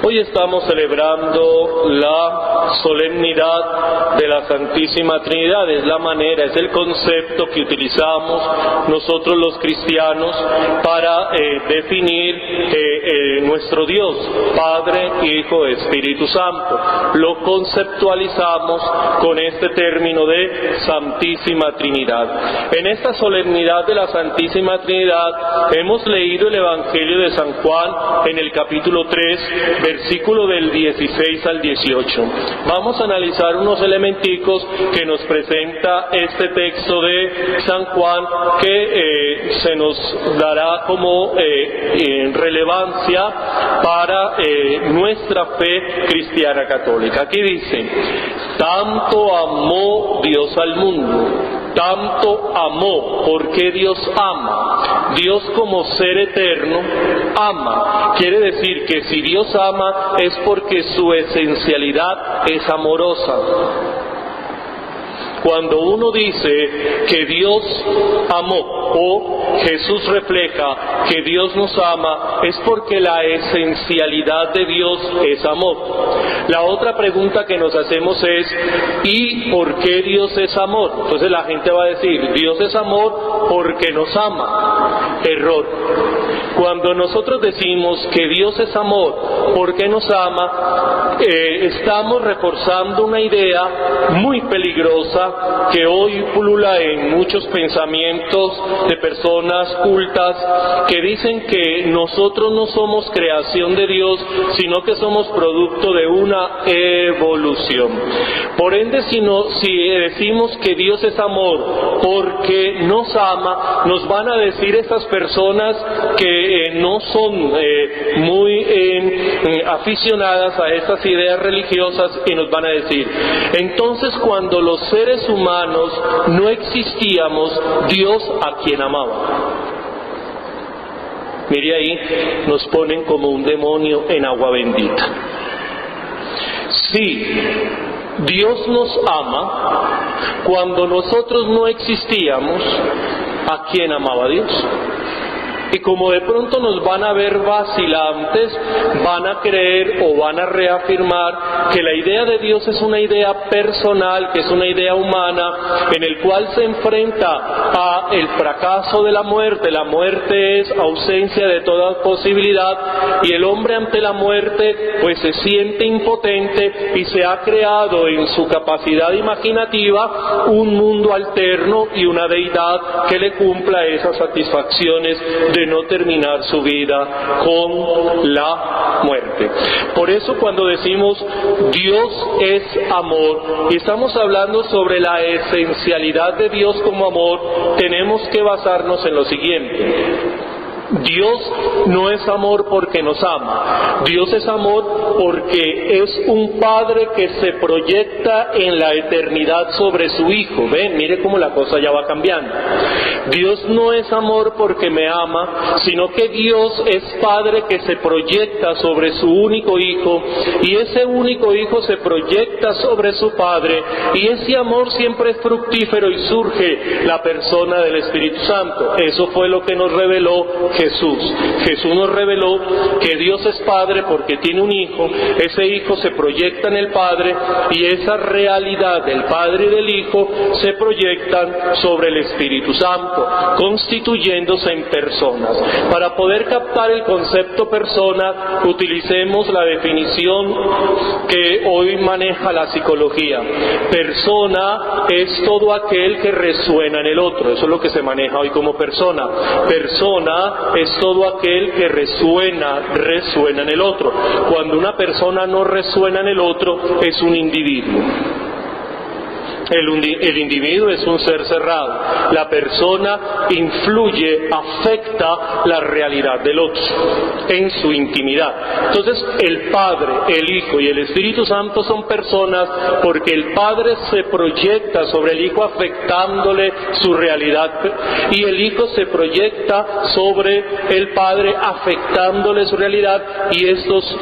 Hoy estamos celebrando la solemnidad de la Santísima Trinidad. Es la manera, es el concepto que utilizamos nosotros los cristianos para definir nuestro Dios, Padre, Hijo, Espíritu Santo. Lo conceptualizamos con este término de Santísima Trinidad. En esta solemnidad de la Santísima Trinidad hemos leído el Evangelio de San Juan en el capítulo 3, versículo del 16 al 18. Vamos a analizar unos elementicos que nos presenta este texto de San Juan, que se nos dará como relevancia para nuestra fe cristiana católica. Aquí dice: tanto amó Dios al mundo, tanto amó. ¿Por qué Dios ama? Dios, como ser eterno, ama. Quiere decir que si Dios ama es porque su esencialidad es amorosa. Cuando uno dice que Dios amó o Jesús refleja que Dios nos ama, es porque la esencialidad de Dios es amor. La otra pregunta que nos hacemos es: ¿y por qué Dios es amor? Entonces la gente va a decir: Dios es amor porque nos ama. Error. Cuando nosotros decimos que Dios es amor porque nos ama, estamos reforzando una idea muy peligrosa que hoy pulula en muchos pensamientos de personas cultas, que dicen que nosotros no somos creación de Dios, sino que somos producto de una evolución. Por ende, si decimos que Dios es amor porque nos ama, nos van a decir estas personas que no son muy aficionadas a estas ideas religiosas, y nos van a decir: entonces, cuando los seres humanos no existíamos, Dios ¿a quién amaba? Mire, ahí nos ponen como un demonio en agua bendita. Sí, Dios nos ama. Cuando nosotros no existíamos, ¿a quién amaba Dios? Y como de pronto nos van a ver vacilantes, van a creer o van a reafirmar que la idea de Dios es una idea personal, que es una idea humana, en el cual se enfrenta a el fracaso de la muerte. La muerte es ausencia de toda posibilidad, y el hombre ante la muerte pues se siente impotente, y se ha creado en su capacidad imaginativa un mundo alterno y una deidad que le cumpla esas satisfacciones de no terminar su vida con la muerte. Por eso, cuando decimos Dios es amor y estamos hablando sobre la esencialidad de Dios como amor, tenemos que basarnos en lo siguiente: Dios no es amor porque nos ama. Dios es amor porque es un Padre que se proyecta en la eternidad sobre su Hijo. Ven, mire cómo la cosa ya va cambiando. Dios no es amor porque me ama, sino que Dios es Padre que se proyecta sobre su único Hijo, y ese único Hijo se proyecta sobre su Padre, y ese amor siempre es fructífero y surge la persona del Espíritu Santo. Eso fue lo que nos reveló Jesús. Jesús nos reveló que Dios es Padre porque tiene un Hijo, ese Hijo se proyecta en el Padre, y esa realidad del Padre y del Hijo se proyectan sobre el Espíritu Santo, constituyéndose en personas. Para poder captar el concepto persona, utilicemos la definición que hoy maneja la psicología. Persona es todo aquel que resuena en el otro. Eso es lo que se maneja hoy como persona. Persona es todo aquel que resuena en el otro. Cuando una persona no resuena en el otro, es un individuo. El individuo es un ser cerrado. La persona influye, afecta la realidad del otro en su intimidad. Entonces, el Padre, el Hijo y el Espíritu Santo son personas porque el Padre se proyecta sobre el Hijo afectándole su realidad, y el Hijo se proyecta sobre el Padre afectándole su realidad, y estos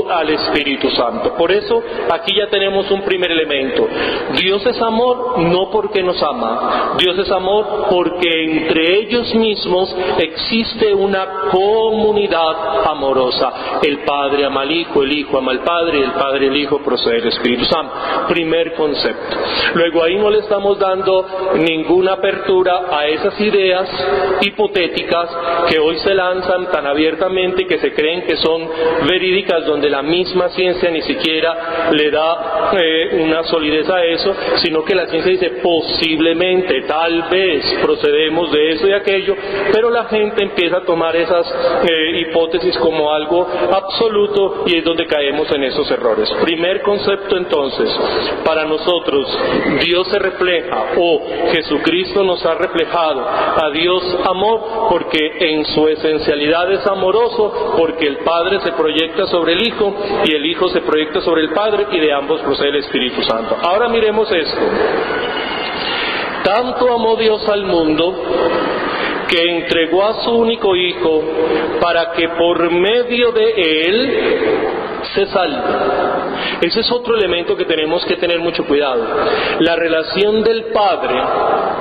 al Espíritu Santo. Por eso aquí ya tenemos un primer elemento. Dios es es amor no porque nos ama, Dios es amor porque entre ellos mismos existe una comunidad amorosa. El Padre ama al Hijo, el Hijo ama al Padre, y el Padre y el Hijo procede del Espíritu Santo. Primer concepto. Luego ahí no le estamos dando ninguna apertura a esas ideas hipotéticas que hoy se lanzan tan abiertamente y que se creen que son verídicas, donde la misma ciencia ni siquiera le da una solidez a eso, sino que la ciencia dice posiblemente, tal vez procedemos de eso y aquello, pero la gente empieza a tomar esas hipótesis como algo absoluto, y es donde caemos en esos errores. Primer concepto entonces, para nosotros Dios se refleja, o Jesucristo nos ha reflejado a Dios amor, porque en su esencialidad es amoroso, porque el Padre se proyecta sobre el Hijo y el Hijo se proyecta sobre el Padre, y de ambos procede el Espíritu Santo. Ahora miremos esto. Tanto amó Dios al mundo que entregó a su único Hijo para que por medio de Él se salve. Ese es otro elemento que tenemos que tener mucho cuidado. La relación del Padre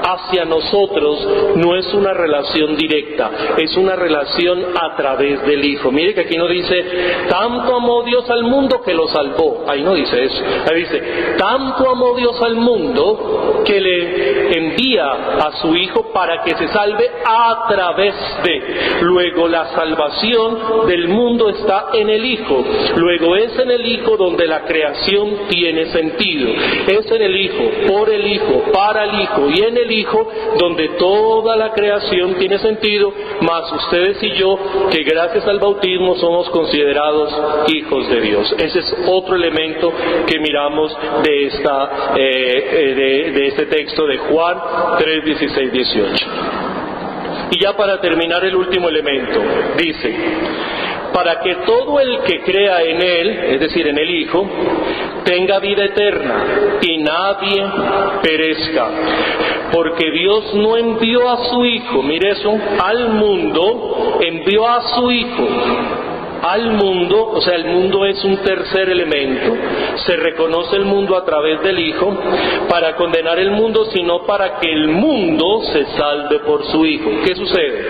hacia nosotros no es una relación directa, es una relación a través del Hijo. Mire que aquí no dice, tanto amó Dios al mundo que lo salvó. Ahí no dice eso. Ahí dice, tanto amó Dios al mundo que le envía a su Hijo para que se salve a través de. Luego la salvación del mundo está en el Hijo. Luego es en el Hijo donde la creación tiene sentido. Es en el Hijo, por el Hijo, para el Hijo y en el Hijo donde toda la creación tiene sentido, más ustedes y yo, que gracias al bautismo somos considerados hijos de Dios. Ese es otro elemento que miramos de este texto de Juan 3, 16, 18. Y ya para terminar, el último elemento, dice, para que todo el que crea en Él, es decir, en el Hijo, tenga vida eterna y nadie perezca. Porque Dios no envió a su Hijo, mire eso, al mundo, envió a su Hijo al mundo, o sea, el mundo es un tercer elemento, se reconoce el mundo a través del Hijo, para condenar el mundo, sino para que el mundo se salve por su Hijo. ¿Qué sucede?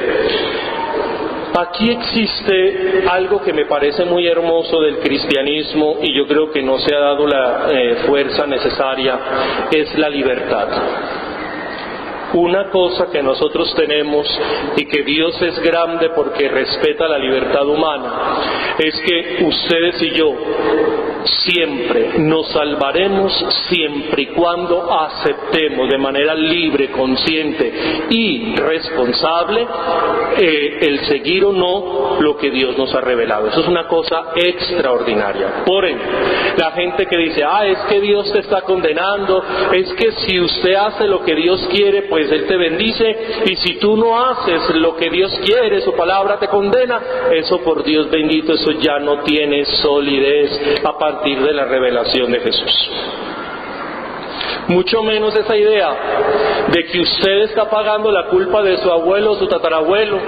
Aquí existe algo que me parece muy hermoso del cristianismo, y yo creo que no se ha dado la fuerza necesaria, es la libertad. Una cosa que nosotros tenemos, y que Dios es grande porque respeta la libertad humana, es que ustedes y yo siempre nos salvaremos siempre y cuando aceptemos de manera libre, consciente y responsable el seguir o no lo que Dios nos ha revelado. Eso es una cosa extraordinaria. Por ende, la gente que dice, es que Dios te está condenando, es que si usted hace lo que Dios quiere, pues Él te bendice, y si tú no haces lo que Dios quiere, su palabra te condena. Eso, por Dios bendito, eso ya no tiene solidez a partir de la revelación de Jesús. Mucho menos esa idea de que usted está pagando la culpa de su abuelo o su tatarabuelo,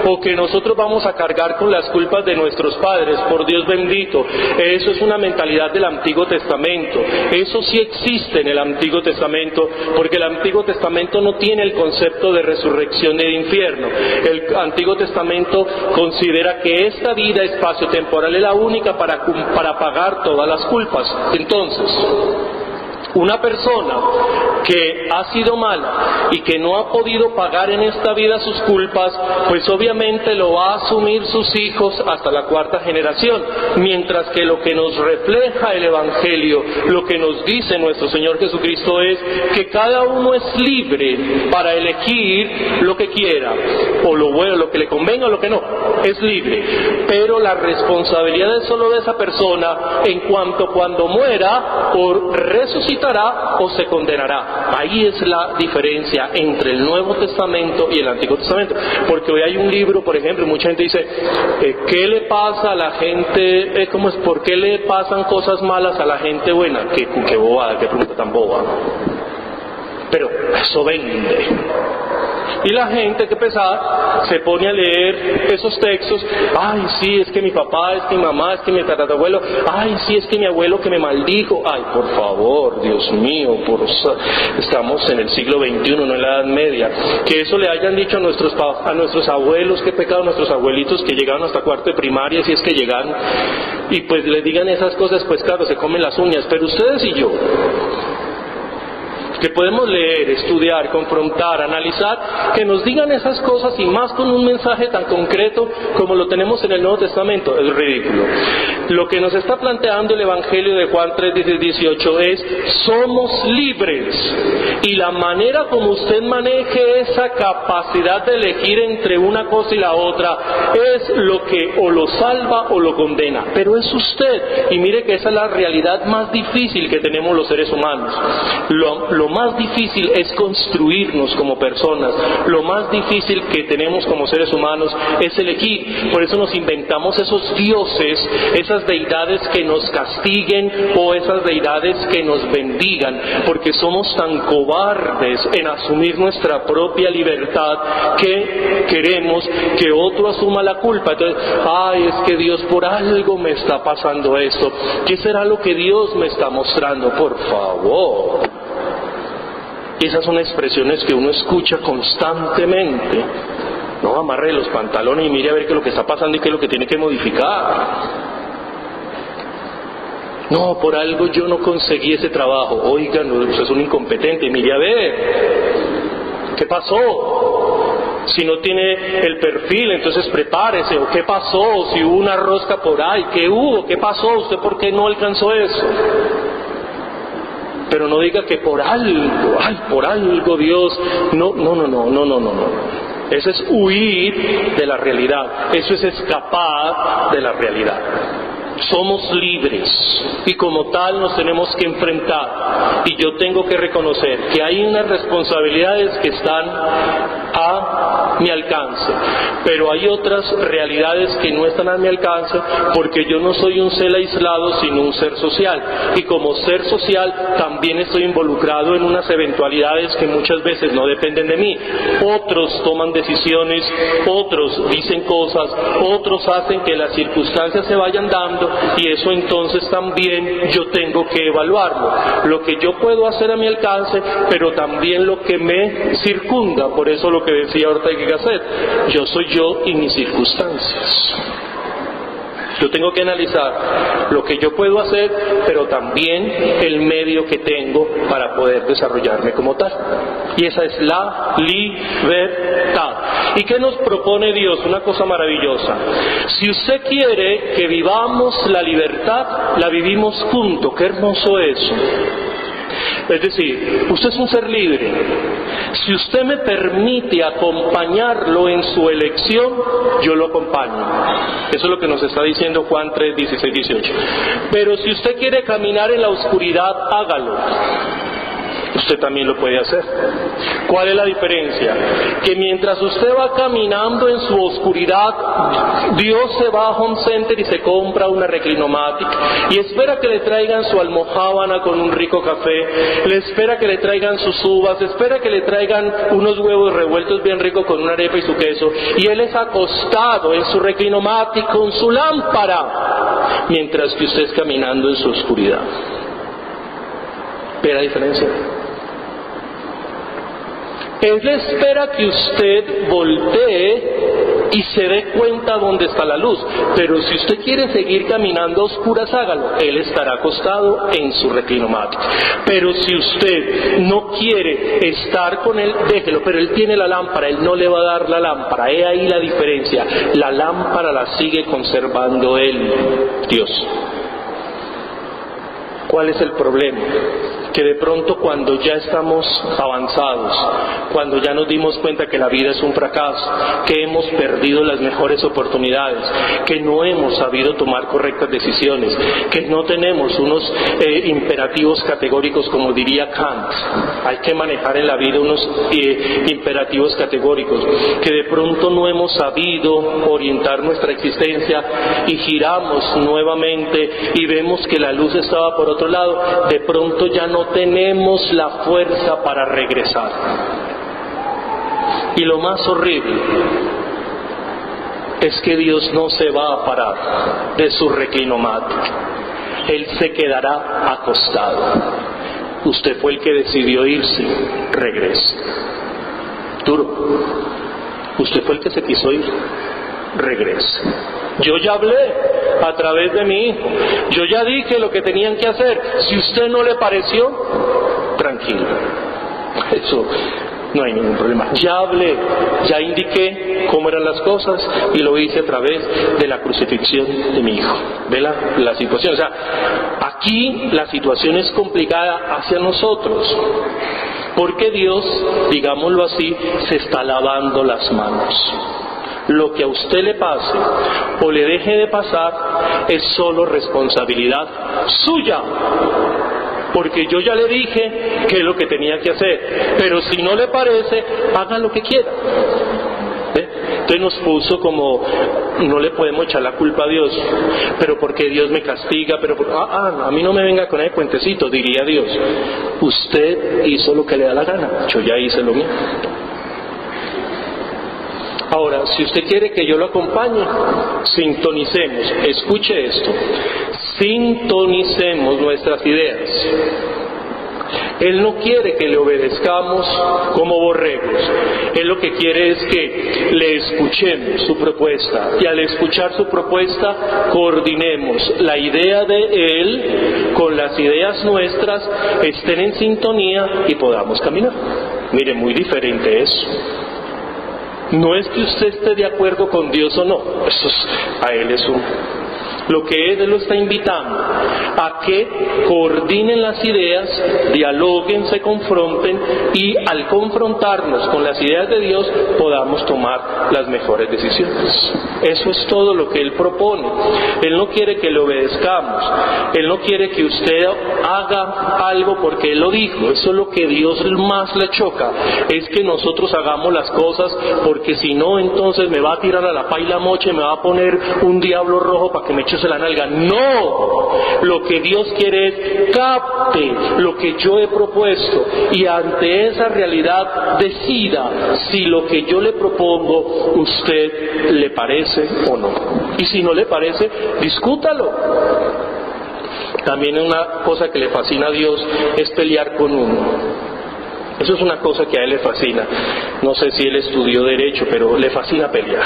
o que nosotros vamos a cargar con las culpas de nuestros padres. Por Dios bendito, eso es una mentalidad del Antiguo Testamento. Eso sí existe en el Antiguo Testamento, porque el Antiguo Testamento no tiene el concepto de resurrección y de infierno. El Antiguo Testamento considera que esta vida espacio-temporal es la única para pagar todas las culpas. Entonces, una persona que ha sido mala y que no ha podido pagar en esta vida sus culpas, pues obviamente lo va a asumir sus hijos hasta la cuarta generación, mientras que lo que nos refleja el Evangelio, lo que nos dice nuestro Señor Jesucristo, es que cada uno es libre para elegir lo que quiera, o lo bueno, lo que le convenga o lo que no, es libre, pero la responsabilidad es solo de esa persona en cuanto cuando muera, o resucitará o se condenará. Ahí es la diferencia entre el Nuevo Testamento y el Antiguo Testamento. Porque hoy hay un libro, por ejemplo, mucha gente dice, ¿qué le pasa a la gente? ¿Cómo es? ¿Por qué le pasan cosas malas a la gente buena? Qué bobada, qué pregunta tan boba. Pero eso vende. Y la gente, que pesar, se pone a leer esos textos. Ay, sí, es que mi papá, es que mi mamá, es que mi tatarabuelo. Ay, sí, es que mi abuelo que me maldijo. Ay, por favor, Dios mío, estamos en el siglo XXI, no en la Edad Media. Que eso le hayan dicho a nuestros abuelos, qué pecado, nuestros abuelitos que llegaron hasta cuarto de primaria, si es que llegaron, y pues les digan esas cosas, pues claro, se comen las uñas. Pero ustedes y yo, que podemos leer, estudiar, confrontar, analizar, que nos digan esas cosas, y más con un mensaje tan concreto como lo tenemos en el Nuevo Testamento, es ridículo. Lo que nos está planteando el Evangelio de Juan 3:18 es: somos libres, y la manera como usted maneje esa capacidad de elegir entre una cosa y la otra es lo que o lo salva o lo condena, pero es usted. Y mire que esa es la realidad más difícil que tenemos los seres humanos. Lo más difícil es construirnos como personas. Lo más difícil que tenemos como seres humanos es elegir. Por eso nos inventamos esos dioses, esas deidades que nos castiguen o esas deidades que nos bendigan, porque somos tan cobardes en asumir nuestra propia libertad que queremos que otro asuma la culpa. Entonces, ay, es que Dios, por algo me está pasando esto. ¿Qué será lo que Dios me está mostrando? Por favor. Esas son expresiones que uno escucha constantemente. No, amarre los pantalones y mire a ver qué es lo que está pasando y qué es lo que tiene que modificar. No, por algo yo no conseguí ese trabajo. Oigan, usted es un incompetente, mire a ver. ¿Qué pasó? Si no tiene el perfil, entonces prepárese. ¿O qué pasó? Si hubo una rosca por ahí, ¿qué hubo? ¿Qué pasó? ¿Usted por qué no alcanzó eso? Pero no diga que por algo Dios, no. Eso es huir de la realidad, eso es escapar de la realidad. Somos libres y como tal nos tenemos que enfrentar, y yo tengo que reconocer que hay unas responsabilidades que están a mi alcance, pero hay otras realidades que no están a mi alcance, porque yo no soy un ser aislado sino un ser social, y como ser social también estoy involucrado en unas eventualidades que muchas veces no dependen de mí. Otros toman decisiones, otros dicen cosas, otros hacen que las circunstancias se vayan dando, y eso entonces también yo tengo que evaluarlo, lo que yo puedo hacer a mi alcance, pero también lo que me circunda. Por eso lo que decía Ortega y Gasset: yo soy yo y mis circunstancias. Yo tengo que analizar lo que yo puedo hacer, pero también el medio que tengo para poder desarrollarme como tal. Y esa es la libertad. ¿Y qué nos propone Dios? Una cosa maravillosa. Si usted quiere que vivamos la libertad, la vivimos juntos. ¡Qué hermoso eso! Es decir, usted es un ser libre. Si usted me permite acompañarlo en su elección, yo lo acompaño. Eso es lo que nos está diciendo Juan 3, 16, 18. Pero si usted quiere caminar en la oscuridad, hágalo. Usted también lo puede hacer. ¿Cuál es la diferencia? Que mientras usted va caminando en su oscuridad, Dios se va a Home Center y se compra una Reclinomatic y espera que le traigan su almojábana con un rico café, le espera que le traigan sus uvas, espera que le traigan unos huevos revueltos bien ricos con una arepa y su queso, y él es acostado en su Reclinomatic con su lámpara, mientras que usted es caminando en su oscuridad. ¿Ve la diferencia? Él espera que usted voltee y se dé cuenta dónde está la luz. Pero si usted quiere seguir caminando a oscuras, hágalo. Él estará acostado en su Reclinomatic. Pero si usted no quiere estar con él, déjelo. Pero él tiene la lámpara, él no le va a dar la lámpara. He ahí la diferencia. La lámpara la sigue conservando él, Dios. ¿Cuál es el problema? Que de pronto, cuando ya estamos avanzados, cuando ya nos dimos cuenta que la vida es un fracaso, que hemos perdido las mejores oportunidades, que no hemos sabido tomar correctas decisiones, que no tenemos unos imperativos categóricos, como diría Kant. Hay que manejar en la vida unos imperativos categóricos, que de pronto no hemos sabido orientar nuestra existencia y giramos nuevamente y vemos que la luz estaba por otro lado. De pronto ya no tenemos la fuerza para regresar. Y lo más horrible es que Dios no se va a parar de su reclinomat. Él se quedará acostado. Usted fue el que decidió irse, regrese. Duro. Usted fue el que se quiso ir, regrese. Yo ya hablé a través de mi hijo. Yo ya dije lo que tenían que hacer. Si usted no le pareció, tranquilo. Eso no hay ningún problema. Ya hablé, ya indiqué cómo eran las cosas y lo hice a través de la crucifixión de mi hijo. ¿Ve la situación? O sea, aquí la situación es complicada hacia nosotros, porque Dios, digámoslo así, se está lavando las manos. Lo que a usted le pase o le deje de pasar es solo responsabilidad suya. Porque yo ya le dije qué es lo que tenía que hacer. Pero si no le parece, haga lo que quiera. Entonces nos puso como, no le podemos echar la culpa a Dios. Pero porque Dios me castiga, a mí no me venga con ese cuentecito, diría Dios. Usted hizo lo que le da la gana, yo ya hice lo mío. Ahora, si usted quiere que yo lo acompañe, sintonicemos, escuche esto, sintonicemos nuestras ideas. Él no quiere que le obedezcamos como borregos. Él lo que quiere es que le escuchemos su propuesta. Y al escuchar su propuesta, coordinemos la idea de Él con las ideas nuestras, estén en sintonía y podamos caminar. Mire, muy diferente eso. No es que usted esté de acuerdo con Dios o no, eso a Él es lo que Él lo está invitando a que coordinen las ideas, dialoguen, se confronten y al confrontarnos con las ideas de Dios podamos tomar las mejores decisiones. Eso es todo lo que Él propone. Él no quiere que le obedezcamos, Él no quiere que usted haga algo porque Él lo dijo. Eso es lo que Dios más le choca, es que nosotros hagamos las cosas porque si no entonces me va a tirar a la paila moche, me va a poner un diablo rojo para que me eche la nalga. No, lo que Dios quiere es capte lo que yo he propuesto y ante esa realidad decida si lo que yo le propongo usted le parece o no. Y si no le parece, discútalo. También una cosa que le fascina a Dios es pelear con uno. Eso es una cosa que a Él le fascina. No sé si Él estudió Derecho, pero le fascina pelear.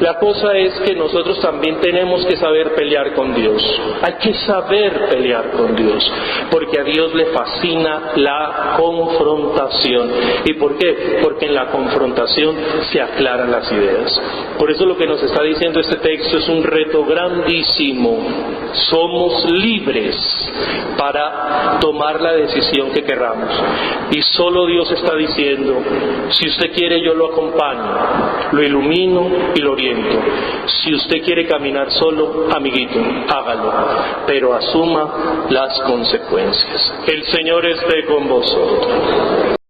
La cosa es que nosotros también tenemos que saber pelear con Dios. Hay que saber pelear con Dios, porque a Dios le fascina la confrontación. ¿Y por qué? Porque en la confrontación se aclaran las ideas. Por eso lo que nos está diciendo este texto es un reto grandísimo. Somos libres para tomar la decisión que querramos. Y solo Dios está diciendo, si usted quiere yo lo acompaño, lo ilumino y lo oriento. Si usted quiere caminar solo, amiguito, hágalo, pero asuma las consecuencias. El Señor esté con vosotros.